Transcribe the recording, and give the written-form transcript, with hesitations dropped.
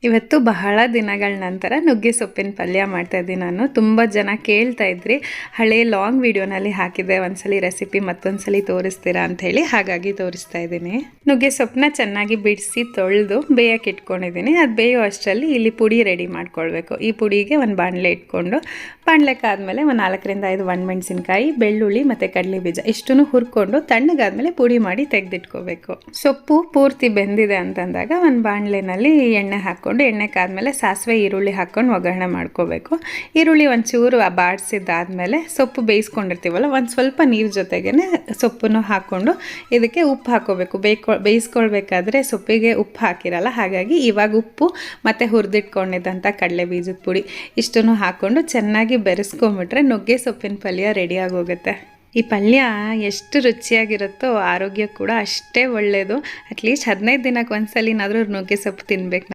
ಇವತ್ತು ಬಹಳ ದಿನಗಳ ನಂತರ ನುಗ್ಗೆ ಸೊಪ್ಪಿನ ಪಲ್ಯ ಮಾಡ್ತಾ ಇದ್ದೀನಿ ನಾನು. ತುಂಬ ಜನ ಕೇಳ್ತಾ ಇದ್ರಿ, ಹಳೆ ಲಾಂಗ್ ವಿಡಿಯೋನಲ್ಲಿ ಹಾಕಿದ್ದೆ, ಒಂದ್ಸಲಿ ರೆಸಿಪಿ ಮತ್ತೊಂದ್ಸಲಿ ತೋರಿಸ್ತೀರಾ ಅಂತ ಹೇಳಿ, ಹಾಗಾಗಿ ತೋರಿಸ್ತಾ ಇದ್ದೀನಿ. ನುಗ್ಗೆ ಸೊಪ್ಪನ್ನ ಚೆನ್ನಾಗಿ ಬಿಡಿಸಿ ತೊಳೆದು ಬೇಯಕ್ಕೆ ಇಟ್ಕೊಂಡಿದ್ದೀನಿ. ಅದು ಬೇಯೋ ಅಷ್ಟರಲ್ಲಿ ಇಲ್ಲಿ ಪುಡಿ ರೆಡಿ ಮಾಡ್ಕೊಳ್ಬೇಕು. ಈ ಪುಡಿಗೆ ಒಂದು ಬಾಣಲೆ ಇಟ್ಕೊಂಡು, ಬಾಣಲೆಕಾದ್ಮೇಲೆ ಒಂದು 4ರಿಂದ 5 ಒಣಮೆಣಸಿನ್ಕಾಯಿ, ಬೆಳ್ಳುಳ್ಳಿ ಮತ್ತು ಕಡಲೆ ಬೀಜ ಇಷ್ಟನ್ನು ಹುರ್ಕೊಂಡು ತಣ್ಣಗಾದ್ಮೇಲೆ ಪುಡಿ ಮಾಡಿ ತೆಗೆದಿಟ್ಕೋಬೇಕು. ಸೊಪ್ಪು ಪೂರ್ತಿ ಬೆಂದಿದೆ ಅಂತಂದಾಗ ಒಂದು ಬಾಣಲೆನಲ್ಲಿ ಎಣ್ಣೆ ಹಾಕ್ಕೊಂಡು, ಎಣ್ಣೆ ಕಾದ್ಮೇಲೆ ಸಾಸಿವೆ ಈರುಳ್ಳಿ ಹಾಕ್ಕೊಂಡು ಒಗ್ಗರಣೆ ಮಾಡ್ಕೋಬೇಕು. ಈರುಳ್ಳಿ ಒಂಚೂರು ಬಾಡಿಸಿದ್ದಾದ್ಮೇಲೆ ಸೊಪ್ಪು ಬೇಯಿಸ್ಕೊಂಡಿರ್ತೀವಲ್ಲ, ಒಂದು ಸ್ವಲ್ಪ ನೀರು ಜೊತೆಗೇ ಸೊಪ್ಪನ್ನು ಹಾಕ್ಕೊಂಡು ಇದಕ್ಕೆ ಉಪ್ಪು ಹಾಕೋಬೇಕು. ಬೇಯಿಸ್ಕೊಳ್ಬೇಕಾದ್ರೆ ಸೊಪ್ಪಿಗೆ ಉಪ್ಪು ಹಾಕಿರಲ್ಲ, ಹಾಗಾಗಿ ಇವಾಗ ಉಪ್ಪು ಮತ್ತು ಹುರಿದಿಟ್ಕೊಂಡಿದ್ದಂಥ ಕಡಲೆ ಬೀಜದ ಪುಡಿ ಇಷ್ಟನ್ನು ಹಾಕ್ಕೊಂಡು ಚೆನ್ನಾಗಿ ಬೆರೆಸ್ಕೊಂಬಿಟ್ರೆ ನುಗ್ಗೆ ಸೊಪ್ಪಿನ ಪಲ್ಯ ರೆಡಿಯಾಗೋಗುತ್ತೆ. ಈ ಪಲ್ಯ ಎಷ್ಟು ರುಚಿಯಾಗಿರುತ್ತೋ ಆರೋಗ್ಯ ಕೂಡ ಅಷ್ಟೇ ಒಳ್ಳೆಯದು. ಅಟ್ಲೀಸ್ಟ್ 15 ದಿನಕ್ಕೆ ಒಂದ್ಸಲಿನಾದರೂ ನುಗ್ಗೆ ಸೊಪ್ಪು ತಿನ್ಬೇಕು.